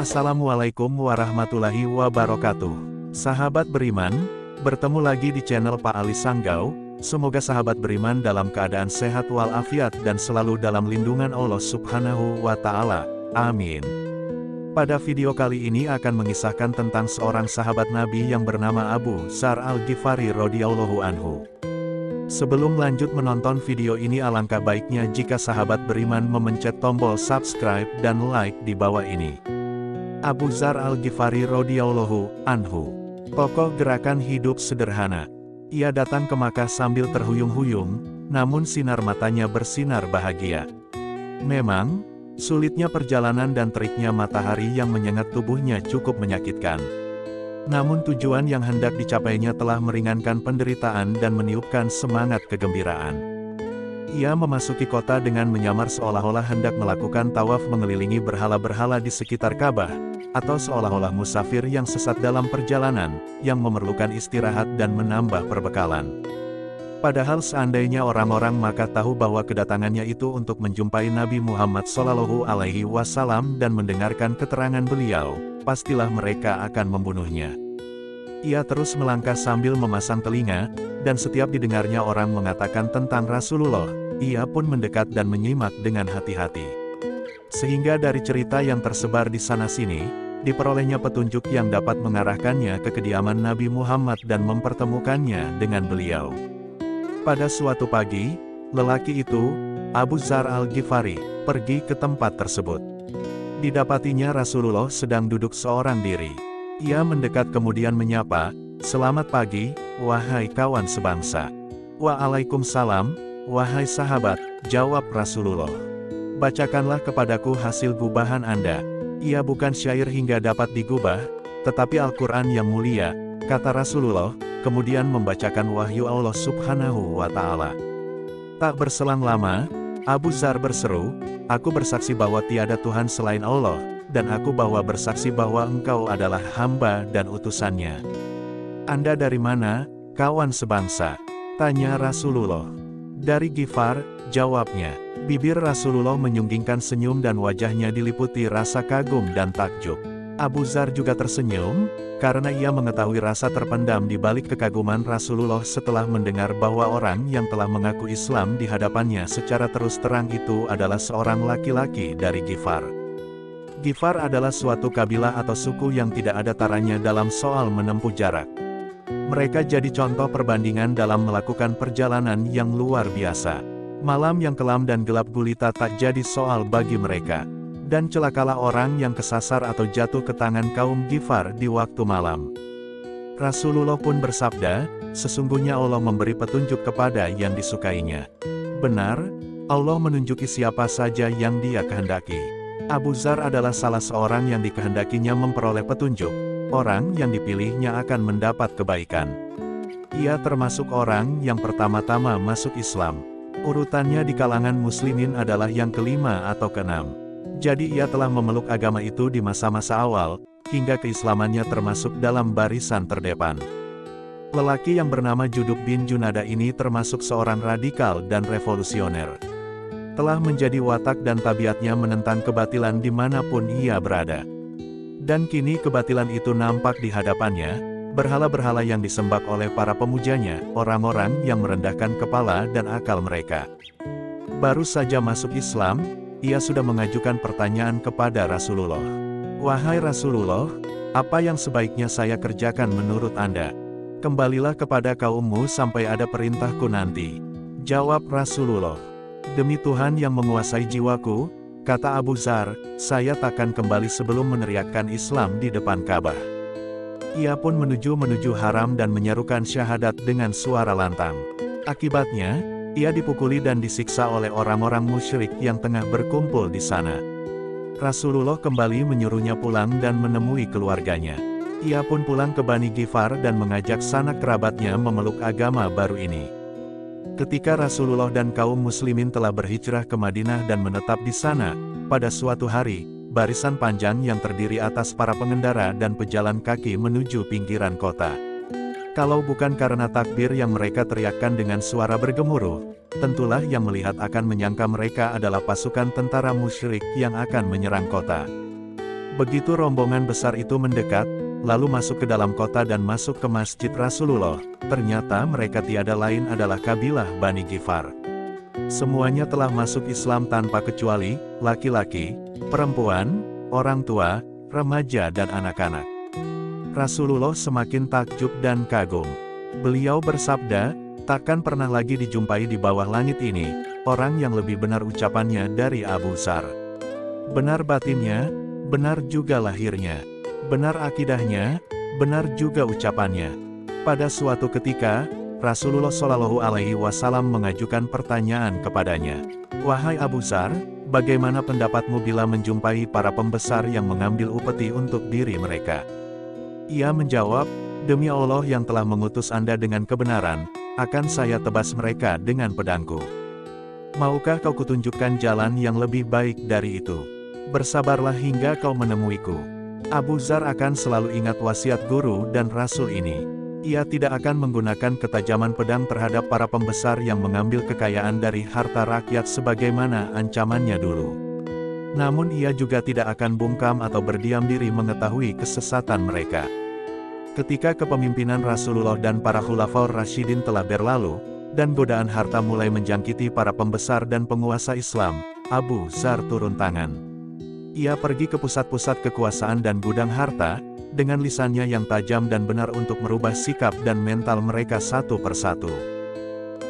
Assalamualaikum warahmatullahi wabarakatuh. Sahabat beriman, bertemu lagi di channel Pak Ali Sanggau. Semoga sahabat beriman dalam keadaan sehat walafiat dan selalu dalam lindungan Allah Subhanahu wa Ta'ala. Amin. Pada video kali ini akan mengisahkan tentang seorang sahabat Nabi yang bernama Abu Dzar Al-Ghifari radhiyallahu anhu. Sebelum lanjut menonton video ini, alangkah baiknya jika sahabat beriman memencet tombol subscribe dan like di bawah ini. Abu Dzar Al-Ghifari radhiyallahu anhu, tokoh gerakan hidup sederhana. Ia datang ke Makkah sambil terhuyung-huyung, namun sinar matanya bersinar bahagia. Memang, sulitnya perjalanan dan teriknya matahari yang menyengat tubuhnya cukup menyakitkan. Namun tujuan yang hendak dicapainya telah meringankan penderitaan dan meniupkan semangat kegembiraan. Ia memasuki kota dengan menyamar seolah-olah hendak melakukan tawaf mengelilingi berhala-berhala di sekitar Ka'bah, atau seolah-olah musafir yang sesat dalam perjalanan, yang memerlukan istirahat dan menambah perbekalan. Padahal seandainya orang-orang Makkah tahu bahwa kedatangannya itu untuk menjumpai Nabi Muhammad SAW dan mendengarkan keterangan beliau, pastilah mereka akan membunuhnya. Ia terus melangkah sambil memasang telinga, dan setiap didengarnya orang mengatakan tentang Rasulullah, ia pun mendekat dan menyimak dengan hati-hati. Sehingga dari cerita yang tersebar di sana-sini, diperolehnya petunjuk yang dapat mengarahkannya ke kediaman Nabi Muhammad dan mempertemukannya dengan beliau. Pada suatu pagi, lelaki itu, Abu Dzar Al-Ghifari, pergi ke tempat tersebut. Didapatinya Rasulullah sedang duduk seorang diri. Ia mendekat kemudian menyapa, "Selamat pagi, wahai kawan sebangsa." "Waalaikumsalam, wahai sahabat," jawab Rasulullah. "Bacakanlah kepadaku hasil gubahan Anda." "Ia bukan syair hingga dapat digubah, tetapi Al-Quran yang mulia," kata Rasulullah, kemudian membacakan wahyu Allah Subhanahu wa Ta'ala. Tak berselang lama, Abu Dzar berseru, "Aku bersaksi bahwa tiada Tuhan selain Allah, dan aku bersaksi bahwa engkau adalah hamba dan utusannya." "Anda dari mana, kawan sebangsa?" tanya Rasulullah. "Dari Ghifar," jawabnya. Bibir Rasulullah menyunggingkan senyum dan wajahnya diliputi rasa kagum dan takjub. Abu Dzar juga tersenyum, karena ia mengetahui rasa terpendam di balik kekaguman Rasulullah setelah mendengar bahwa orang yang telah mengaku Islam di hadapannya secara terus terang itu adalah seorang laki-laki dari Ghifar. Ghifar adalah suatu kabilah atau suku yang tidak ada taranya dalam soal menempuh jarak. Mereka jadi contoh perbandingan dalam melakukan perjalanan yang luar biasa. Malam yang kelam dan gelap gulita tak jadi soal bagi mereka. Dan celakalah orang yang kesasar atau jatuh ke tangan kaum Ghifar di waktu malam. Rasulullah pun bersabda, "Sesungguhnya Allah memberi petunjuk kepada yang disukainya." Benar, Allah menunjuki siapa saja yang Dia kehendaki. Abu Dzar adalah salah seorang yang dikehendakinya memperoleh petunjuk. Orang yang dipilihnya akan mendapat kebaikan. Ia termasuk orang yang pertama-tama masuk Islam. Urutannya di kalangan muslimin adalah yang kelima atau keenam. Jadi ia telah memeluk agama itu di masa-masa awal, hingga keislamannya termasuk dalam barisan terdepan. Lelaki yang bernama Judub bin Junada ini termasuk seorang radikal dan revolusioner. Telah menjadi watak dan tabiatnya menentang kebatilan dimanapun ia berada. Dan kini kebatilan itu nampak di hadapannya, berhala-berhala yang disembah oleh para pemujanya, orang-orang yang merendahkan kepala dan akal mereka. Baru saja masuk Islam, ia sudah mengajukan pertanyaan kepada Rasulullah. "Wahai Rasulullah, apa yang sebaiknya saya kerjakan menurut Anda?" "Kembalilah kepada kaummu sampai ada perintahku nanti," jawab Rasulullah. "Demi Tuhan yang menguasai jiwaku," kata Abu Dzar, "saya takkan kembali sebelum meneriakkan Islam di depan Ka'bah." Ia pun menuju haram dan menyerukan syahadat dengan suara lantang. Akibatnya, ia dipukuli dan disiksa oleh orang-orang musyrik yang tengah berkumpul di sana. Rasulullah kembali menyuruhnya pulang dan menemui keluarganya. Ia pun pulang ke Bani Ghifar dan mengajak sanak kerabatnya memeluk agama baru ini. Ketika Rasulullah dan kaum muslimin telah berhijrah ke Madinah dan menetap di sana, pada suatu hari, barisan panjang yang terdiri atas para pengendara dan pejalan kaki menuju pinggiran kota. Kalau bukan karena takbir yang mereka teriakkan dengan suara bergemuruh, tentulah yang melihat akan menyangka mereka adalah pasukan tentara musyrik yang akan menyerang kota. Begitu rombongan besar itu mendekat, lalu masuk ke dalam kota dan masuk ke masjid Rasulullah, ternyata mereka tiada lain adalah kabilah Bani Ghifar. Semuanya telah masuk Islam tanpa kecuali, laki-laki, perempuan, orang tua, remaja dan anak-anak. Rasulullah semakin takjub dan kagum. Beliau bersabda, takkan pernah lagi dijumpai di bawah langit ini, orang yang lebih benar ucapannya dari Abu Dzar. Benar batinnya, benar juga lahirnya. Benar akidahnya, benar juga ucapannya. Pada suatu ketika, Rasulullah Shallallahu Alaihi Wasallam mengajukan pertanyaan kepadanya. Wahai Abu Dzar, bagaimana pendapatmu bila menjumpai para pembesar yang mengambil upeti untuk diri mereka? Ia menjawab, demi Allah yang telah mengutus Anda dengan kebenaran, akan saya tebas mereka dengan pedangku. Maukah kau kutunjukkan jalan yang lebih baik dari itu? Bersabarlah hingga kau menemuiku. Abu Dzar akan selalu ingat wasiat guru dan Rasul ini. Ia tidak akan menggunakan ketajaman pedang terhadap para pembesar yang mengambil kekayaan dari harta rakyat sebagaimana ancamannya dulu. Namun ia juga tidak akan bungkam atau berdiam diri mengetahui kesesatan mereka. Ketika kepemimpinan Rasulullah dan para Khulafaur Rasyidin telah berlalu, dan godaan harta mulai menjangkiti para pembesar dan penguasa Islam, Abu Dzar turun tangan. Ia pergi ke pusat-pusat kekuasaan dan gudang harta, dengan lisannya yang tajam dan benar untuk merubah sikap dan mental mereka satu persatu.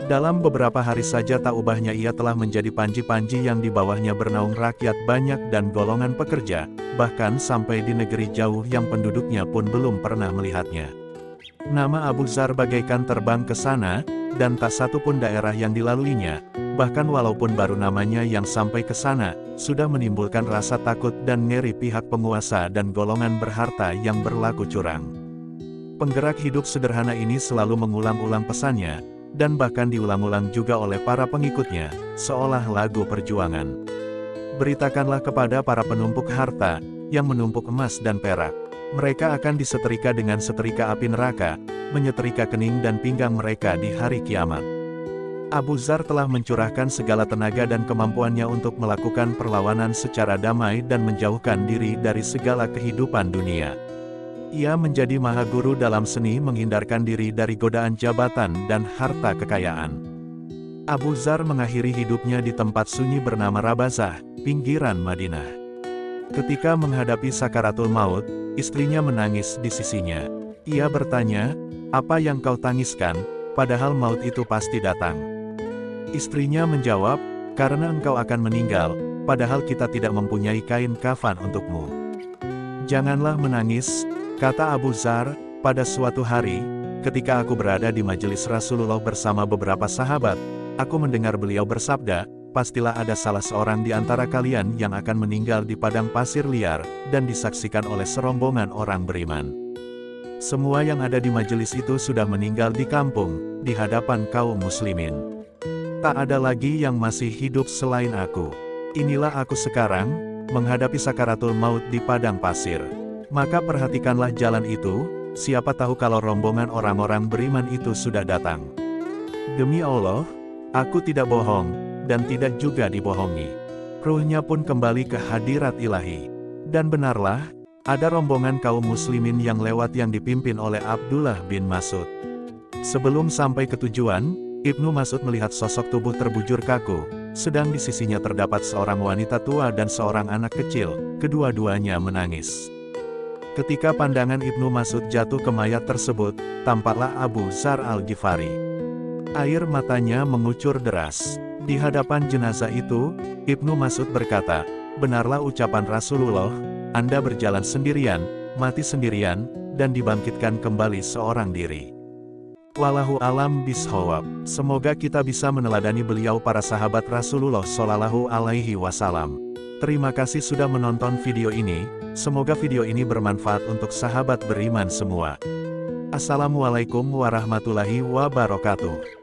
Dalam beberapa hari saja tak ubahnya ia telah menjadi panji-panji yang di bawahnya bernaung rakyat banyak dan golongan pekerja, bahkan sampai di negeri jauh yang penduduknya pun belum pernah melihatnya. Nama Abu Dzar bagaikan terbang ke sana, dan tak satu pun daerah yang dilaluinya, bahkan walaupun baru namanya yang sampai ke sana, sudah menimbulkan rasa takut dan ngeri pihak penguasa dan golongan berharta yang berlaku curang. Penggerak hidup sederhana ini selalu mengulang-ulang pesannya, dan bahkan diulang-ulang juga oleh para pengikutnya, seolah lagu perjuangan. Beritakanlah kepada para penumpuk harta, yang menumpuk emas dan perak. Mereka akan disetrika dengan setrika api neraka, menyetrika kening dan pinggang mereka di hari kiamat. Abu Dzar telah mencurahkan segala tenaga dan kemampuannya untuk melakukan perlawanan secara damai dan menjauhkan diri dari segala kehidupan dunia. Ia menjadi maha guru dalam seni menghindarkan diri dari godaan jabatan dan harta kekayaan. Abu Dzar mengakhiri hidupnya di tempat sunyi bernama Rabazah, pinggiran Madinah. Ketika menghadapi sakaratul maut, istrinya menangis di sisinya. Ia bertanya, "Apa yang kau tangiskan, padahal maut itu pasti datang?" Istrinya menjawab, "Karena engkau akan meninggal, padahal kita tidak mempunyai kain kafan untukmu." "Janganlah menangis," kata Abu Dzar, "pada suatu hari, ketika aku berada di majelis Rasulullah bersama beberapa sahabat, aku mendengar beliau bersabda, pastilah ada salah seorang di antara kalian yang akan meninggal di padang pasir liar, dan disaksikan oleh serombongan orang beriman. Semua yang ada di majelis itu sudah meninggal di kampung, di hadapan kaum muslimin. Tak ada lagi yang masih hidup selain aku. Inilah aku sekarang, menghadapi sakaratul maut di padang pasir. Maka perhatikanlah jalan itu, siapa tahu kalau rombongan orang-orang beriman itu sudah datang. Demi Allah, aku tidak bohong, dan tidak juga dibohongi." Ruhnya pun kembali ke hadirat ilahi. Dan benarlah, ada rombongan kaum muslimin yang lewat yang dipimpin oleh Abdullah bin Mas'ud. Sebelum sampai ke tujuan, Ibnu Mas'ud melihat sosok tubuh terbujur kaku, sedang di sisinya terdapat seorang wanita tua dan seorang anak kecil, kedua-duanya menangis. Ketika pandangan Ibnu Mas'ud jatuh ke mayat tersebut, tampaklah Abu Dzar Al-Ghifari. Air matanya mengucur deras. Di hadapan jenazah itu, Ibnu Mas'ud berkata, "Benarlah ucapan Rasulullah, Anda berjalan sendirian, mati sendirian, dan dibangkitkan kembali seorang diri." Wallahu alam bishawab. Semoga kita bisa meneladani beliau para sahabat Rasulullah Shallallahu Alaihi Wasallam. Terima kasih sudah menonton video ini, semoga video ini bermanfaat untuk sahabat beriman semua. Assalamualaikum warahmatullahi wabarakatuh.